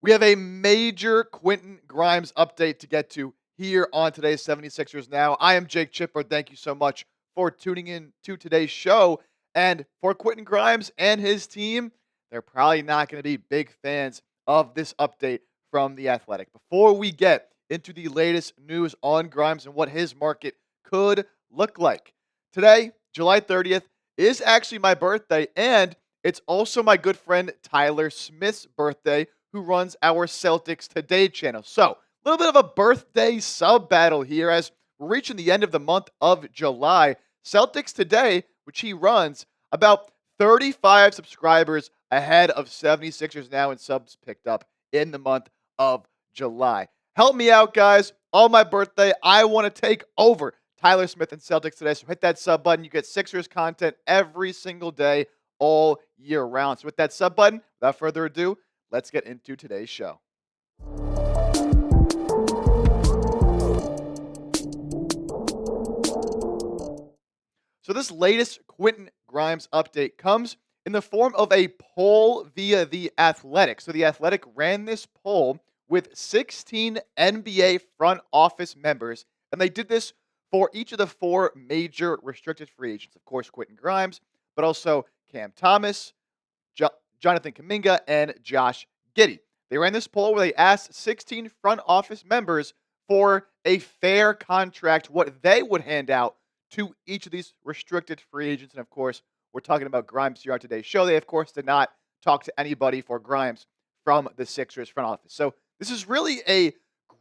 We have a major Quentin Grimes update to get to here on today's 76ers Now. I am Jake Chipper. Thank you so much for tuning in to today's show. And for Quentin Grimes and his team, they're probably not going to be big fans of this update from The Athletic. Before we get into the latest news on Grimes and what his market could look like, today, July 30th, is actually my birthday, and it's also my good friend Tyler Smith's birthday, who runs our Celtics Today channel. So, a little bit of a birthday sub battle here as we're reaching the end of the month of July. Celtics Today, which he runs, about 35 subscribers ahead of 76ers Now in subs picked up in the month of July. Help me out, guys. On my birthday, I want to take over Tyler Smith and Celtics Today. So hit that sub button. You get Sixers content every single day, all year round. So with that sub button, without further ado, let's get into today's show. So this latest Quentin Grimes update comes in the form of a poll via The Athletic. So The Athletic ran this poll with 16 NBA front office members, and they did this for each of the four major restricted free agents. Of course, Quentin Grimes, but also Cam Thomas, Jonathan Kuminga, and Josh Giddey. They ran this poll where they asked 16 front office members for a fair contract, what they would hand out to each of these restricted free agents. And of course, we're talking about Grimes here on today's show. They, of course, did not talk to anybody for Grimes from the Sixers front office. So this is really a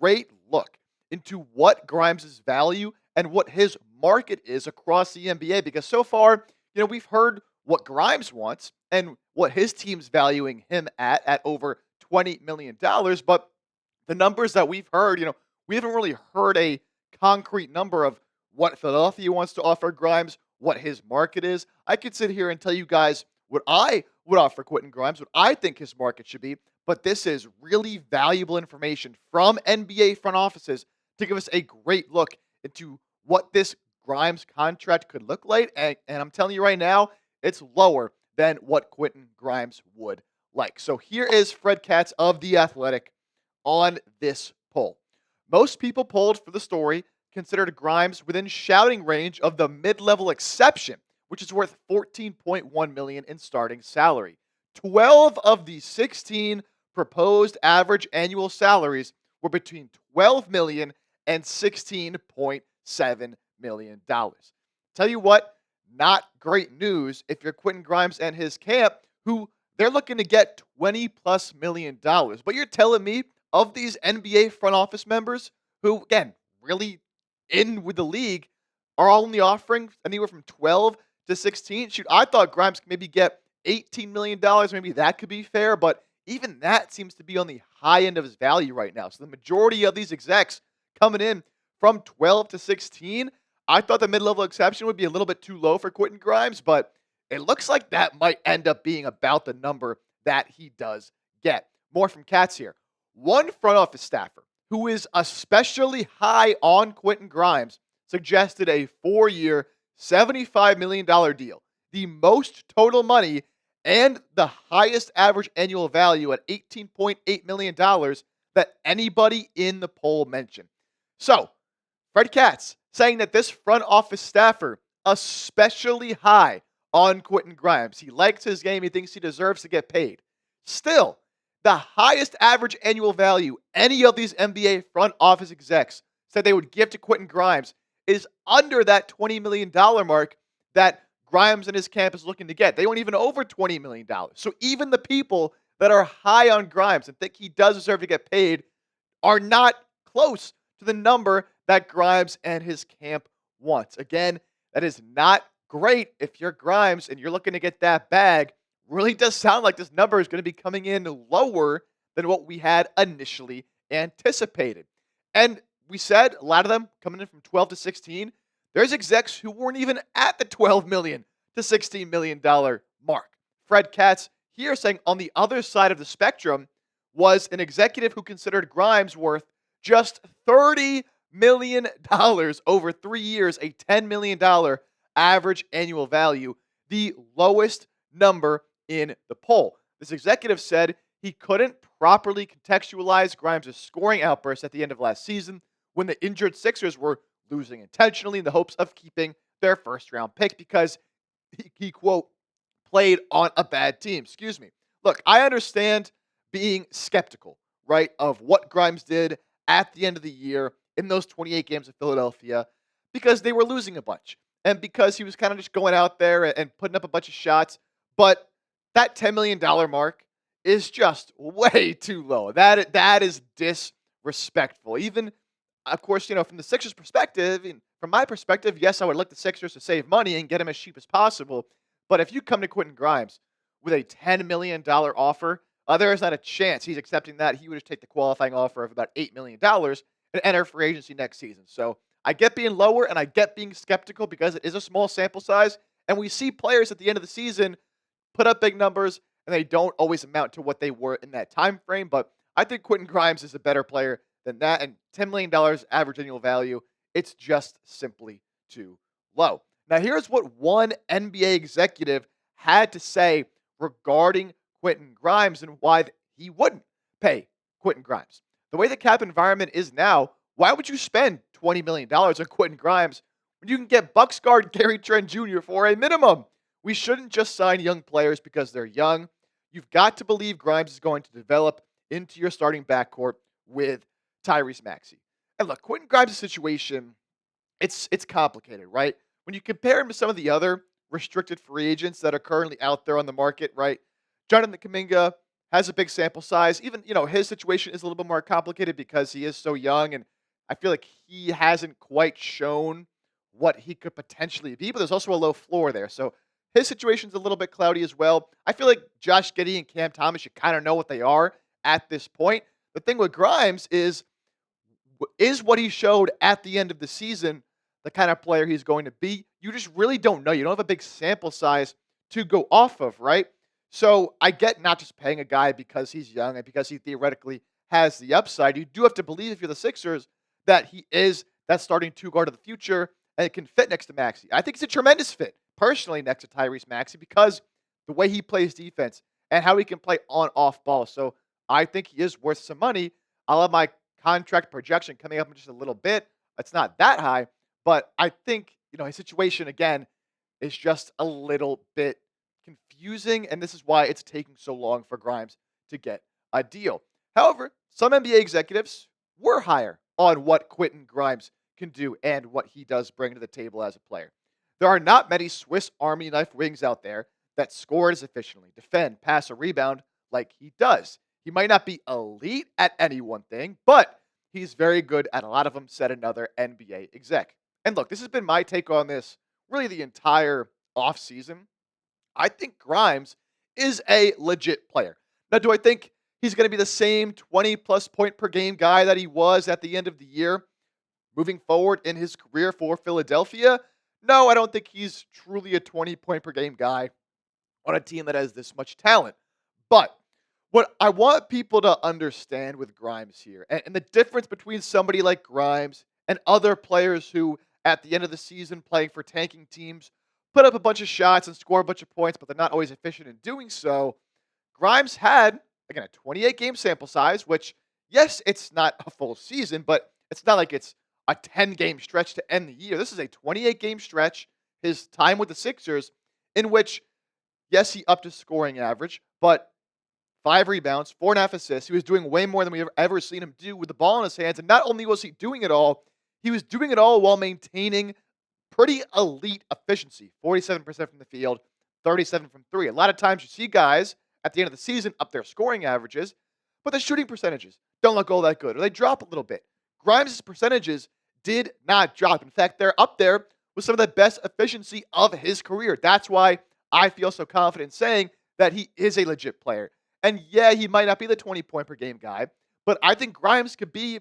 great look into what Grimes' value and what his market is across the NBA. Because so far, we've heard what Grimes wants and what his team's valuing him at over $20 million. But the numbers that we've heard, we haven't really heard a concrete number of what Philadelphia wants to offer Grimes, what his market is. I could sit here and tell you guys what I would offer Quentin Grimes, what I think his market should be. But this is really valuable information from NBA front offices to give us a great look into what this Grimes contract could look like. And I'm telling you right now, it's lower than what Quentin Grimes would like. So here is Fred Katz of The Athletic on this poll. Most people polled for the story considered Grimes within shouting range of the mid-level exception, which is worth $14.1 million in starting salary. 12 of the 16 proposed average annual salaries were between $12 million and $16.7 million. Tell you what, not great news if you're Quentin Grimes and his camp, who they're looking to get $20+ million. But you're telling me of these NBA front office members who, again, really in with the league, are only offering anywhere from 12 to 16. Shoot, I thought Grimes could maybe get $18 million. Maybe that could be fair, but even that seems to be on the high end of his value right now. So the majority of these execs coming in from 12 to 16, I thought the mid-level exception would be a little bit too low for Quentin Grimes, but it looks like that might end up being about the number that he does get. More from Katz here. One front office staffer who is especially high on Quentin Grimes suggested a 4-year, $75 million deal, the most total money and the highest average annual value at $18.8 million that anybody in the poll mentioned. So, Fred Katz saying that this front office staffer especially high on Quentin Grimes. He likes his game. He thinks he deserves to get paid. Still, the highest average annual value any of these NBA front office execs said they would give to Quentin Grimes is under that $20 million mark that Grimes and his camp is looking to get. They weren't even over $20 million. So even the people that are high on Grimes and think he does deserve to get paid are not close to the number that Grimes and his camp wants. Again, that is not great if you're Grimes and you're looking to get that bag. Really does sound like this number is going to be coming in lower than what we had initially anticipated. And we said a lot of them coming in from 12 to 16. There's execs who weren't even at the $12 million to $16 million mark. Fred Katz here saying on the other side of the spectrum was an executive who considered Grimes worth just $30 million over 3 years, a $10 million average annual value, the lowest number in the poll. This executive said he couldn't properly contextualize Grimes' scoring outburst at the end of last season when the injured Sixers were losing intentionally in the hopes of keeping their first round pick because he quote, played on a bad team. Excuse me. Look, I understand being skeptical, right, of what Grimes did at the end of the year in those 28 games of Philadelphia because they were losing a bunch and because he was kind of just going out there and putting up a bunch of shots. But that $10 million mark is just way too low. That is disrespectful. Even, of course, from the Sixers' perspective, and from my perspective, yes, I would like the Sixers to save money and get him as cheap as possible. But if you come to Quentin Grimes with a $10 million offer, there is not a chance he's accepting that. He would just take the qualifying offer of about $8 million and enter free agency next season. So I get being lower and I get being skeptical because it is a small sample size. And we see players at the end of the season put up big numbers and they don't always amount to what they were in that time frame. But I think Quentin Grimes is a better player than that. And $10 million average annual value, it's just simply too low. Now, here's what one NBA executive had to say regarding Quentin Grimes and why he wouldn't pay Quentin Grimes. The way the cap environment is now, why would you spend $20 million on Quentin Grimes when you can get Bucks guard Gary Trent Jr. for a minimum? We shouldn't just sign young players because they're young. You've got to believe Grimes is going to develop into your starting backcourt with Tyrese Maxey. And look, Quentin Grimes' situation, it's complicated, right? When you compare him to some of the other restricted free agents that are currently out there on the market, right? Jonathan Kuminga has a big sample size. Even, his situation is a little bit more complicated because he is so young and I feel like he hasn't quite shown what he could potentially be, but there's also a low floor there. So his situation's a little bit cloudy as well. I feel like Josh Giddey and Cam Thomas, you kind of know what they are at this point. The thing with Grimes is what he showed at the end of the season the kind of player he's going to be? You just really don't know. You don't have a big sample size to go off of, right? So I get not just paying a guy because he's young and because he theoretically has the upside. You do have to believe, if you're the Sixers, that he is that starting two guard of the future and it can fit next to Maxey. I think it's a tremendous fit, personally, next to Tyrese Maxey because the way he plays defense and how he can play on-off ball. So I think he is worth some money. I'll have my contract projection coming up in just a little bit. It's not that high, but I think, his situation, again, is just a little bit confusing, and this is why it's taking so long for Grimes to get a deal. However, some NBA executives were higher on what Quentin Grimes can do and what he does bring to the table as a player. There are not many Swiss Army knife wings out there that score as efficiently, defend, pass, or rebound like he does. He might not be elite at any one thing, but he's very good at a lot of them, said another NBA exec. And look, this has been my take on this really the entire offseason. I think Grimes is a legit player. Now, do I think he's going to be the same 20-plus point per game guy that he was at the end of the year moving forward in his career for Philadelphia? No, I don't think he's truly a 20-point per game guy on a team that has this much talent. But what I want people to understand with Grimes here, and the difference between somebody like Grimes and other players who, at the end of the season, playing for tanking teams, put up a bunch of shots and score a bunch of points, but they're not always efficient in doing so. Grimes had, again, a 28-game sample size, which, yes, it's not a full season, but it's not like it's a 10-game stretch to end the year. This is a 28-game stretch, his time with the Sixers, in which, yes, he upped his scoring average, but 5 rebounds, 4.5 assists. He was doing way more than we've ever seen him do with the ball in his hands. And not only was he doing it all, he was doing it all while maintaining pretty elite efficiency. 47% from the field, 37 from three. A lot of times you see guys at the end of the season up their scoring averages, but the shooting percentages don't look all that good, or they drop a little bit. Grimes' percentages did not drop. In fact, they're up there with some of the best efficiency of his career. That's why I feel so confident saying that he is a legit player. And yeah, he might not be the 20-point per game guy, but I think Grimes could be,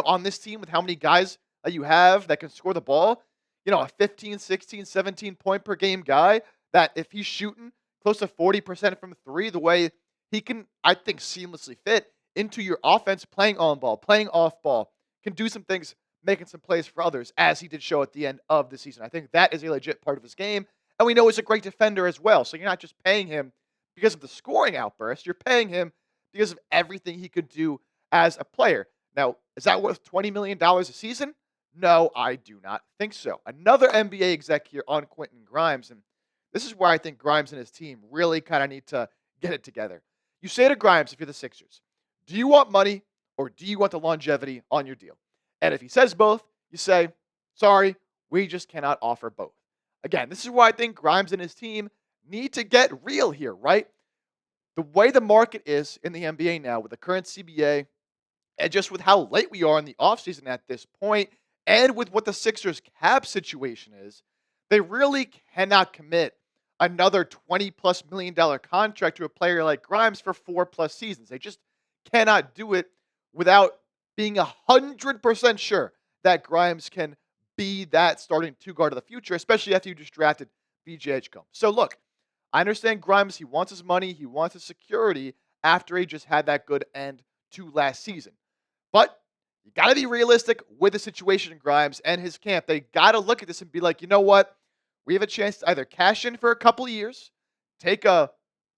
on this team with how many guys that you have that can score the ball, a 15, 16, 17 point per game guy that if he's shooting close to 40% from three, the way he can, I think, seamlessly fit into your offense, playing on ball, playing off ball, can do some things, making some plays for others, as he did show at the end of the season. I think that is a legit part of his game. And we know he's a great defender as well. So you're not just paying him because of the scoring outburst. You're paying him because of everything he could do as a player. Now, is that worth $20 million a season? No, I do not think so. Another NBA exec here on Quentin Grimes, and this is where I think Grimes and his team really kind of need to get it together. You say to Grimes, if you're the Sixers, do you want money or do you want the longevity on your deal? And if he says both, you say, sorry, we just cannot offer both. Again, this is why I think Grimes and his team need to get real here, right? The way the market is in the NBA now with the current CBA and just with how late we are in the offseason at this point, and with what the Sixers cap situation is, they really cannot commit another 20 plus $1 million contract to a player like Grimes for 4 plus seasons. They just cannot do it without being 100% sure that Grimes can be that starting two guard of the future, especially after you just drafted BJ Edgecombe. So look, I understand Grimes, he wants his money, he wants his security after he just had that good end to last season. But you got to be realistic with the situation in Grimes and his camp. They got to look at this and be like, you know what? We have a chance to either cash in for a couple of years, take a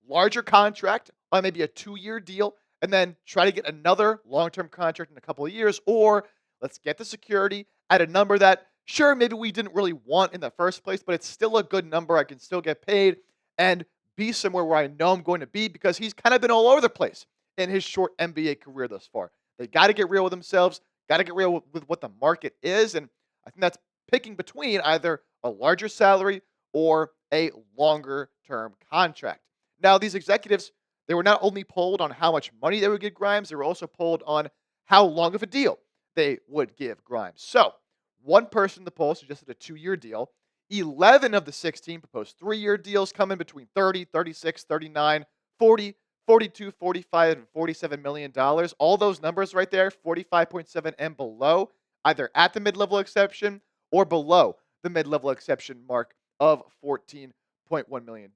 larger contract on maybe a 2-year deal, and then try to get another long-term contract in a couple of years, or let's get the security at a number that, sure, maybe we didn't really want in the first place, but it's still a good number. I can still get paid and be somewhere where I know I'm going to be because he's kind of been all over the place in his short NBA career thus far. They got to get real with themselves, got to get real with what the market is. And I think that's picking between either a larger salary or a longer term contract. Now, these executives, they were not only polled on how much money they would give Grimes, they were also polled on how long of a deal they would give Grimes. So, one person in the poll suggested a 2-year deal. 11 of the 16 proposed 3-year deals coming between 30, 36, 39, 40, 42, 45, and $47 million. All those numbers right there, 45.7 and below, either at the mid-level exception or below the mid-level exception mark of $14.1 million.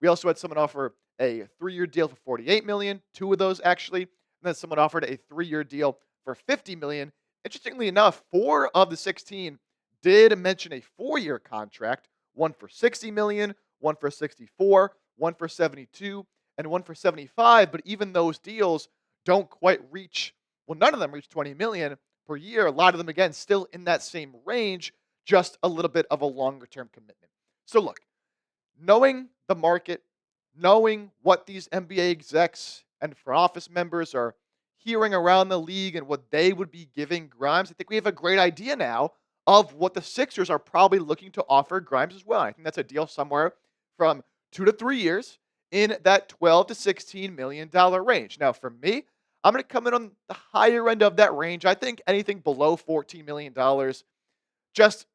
We also had someone offer a 3-year deal for $48 million, 2 of those actually, and then someone offered a 3-year deal for $50 million. Interestingly enough, 4 of the 16 did mention a 4-year contract, one for $60 million, one for $64, one for $72, and one for $75. But even those deals don't quite reach, well, none of them reach $20 million per year. A lot of them, again, still in that same range, just a little bit of a longer term commitment. So look, knowing the market, knowing what these NBA execs and front office members are hearing around the league and what they would be giving Grimes, I think we have a great idea now of what the Sixers are probably looking to offer Grimes as well. I think that's a deal somewhere from 2 to 3 years in that $12 to $16 million range. Now, for me, I'm going to come in on the higher end of that range. I think anything below $14 million just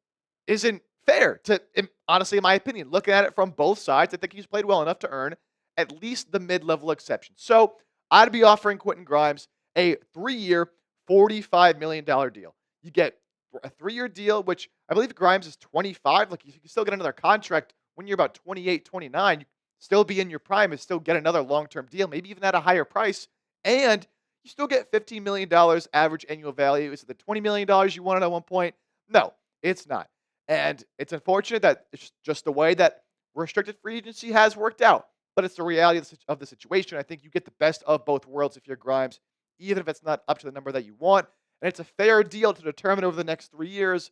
isn't fair to, honestly, in my opinion. Looking at it from both sides, I think he's played well enough to earn at least the mid-level exception. So I'd be offering Quentin Grimes a 3-year, $45 million deal. You get a 3-year deal, which I believe Grimes is 25. Like, you can still get another contract when you're about 28, 29. You still be in your prime and still get another long-term deal, maybe even at a higher price. And you still get $15 million average annual value. Is it the $20 million you wanted at one point? No, it's not. And it's unfortunate that it's just the way that restricted free agency has worked out. But it's the reality of the situation. I think you get the best of both worlds if you're Grimes, even if it's not up to the number that you want. And it's a fair deal to determine over the next 3 years,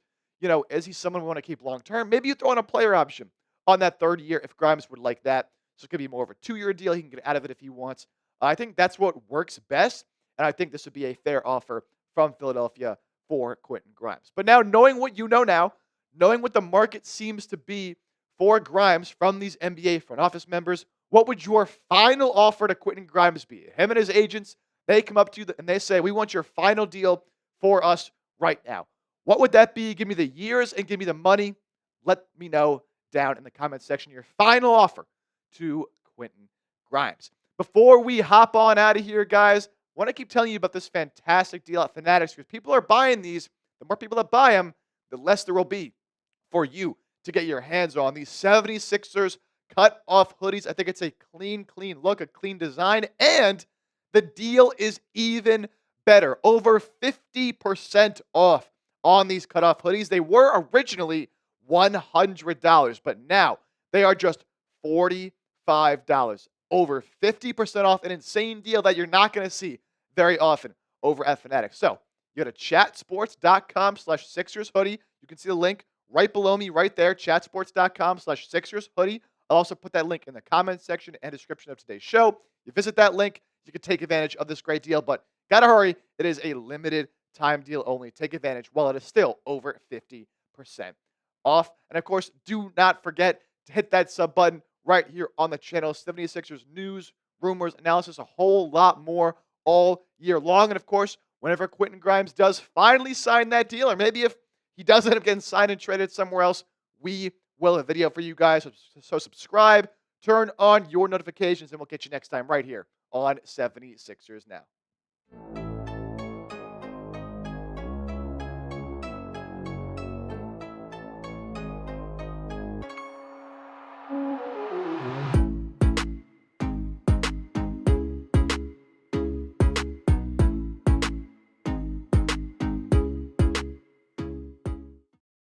is he someone we want to keep long term? Maybe you throw in a player option on that 3rd year if Grimes would like that. So it could be more of a 2-year deal. He can get out of it if he wants. I think that's what works best. And I think this would be a fair offer from Philadelphia for Quentin Grimes. But now, knowing what you know now, knowing what the market seems to be for Grimes from these NBA front office members, what would your final offer to Quentin Grimes be? Him and his agents, they come up to you and they say, we want your final deal for us right now. What would that be? Give me the years and give me the money. Let me know down in the comment section your final offer to Quentin Grimes. Before we hop on out of here, guys, I want to keep telling you about this fantastic deal at Fanatics because people are buying these. The more people that buy them, the less there will be for you to get your hands on these 76ers cut-off hoodies. I think it's a clean look, a clean design, and the deal is even better. Over 50% off on these cut-off hoodies. They were originally $100, but now they are just $45. over 50% off, an insane deal that you're not going to see very often over at Fanatics. So you go to chatsports.com/Sixers hoodie. You can see the link right below me, right there, chatsports.com/Sixers hoodie. I'll also put that link in the comments section and description of today's show. You visit that link, you can take advantage of this great deal, but gotta hurry. It is a limited time deal only. Take advantage while it is still over 50% off. And of course, do not forget to hit that sub button right here on the channel. 76ers news, rumors, analysis, a whole lot more all year long. And of course, whenever Quentin Grimes does finally sign that deal, or maybe if he does end up getting signed and traded somewhere else, we will have a video for you guys. So subscribe, turn on your notifications, and we'll get you next time right here on 76ers Now.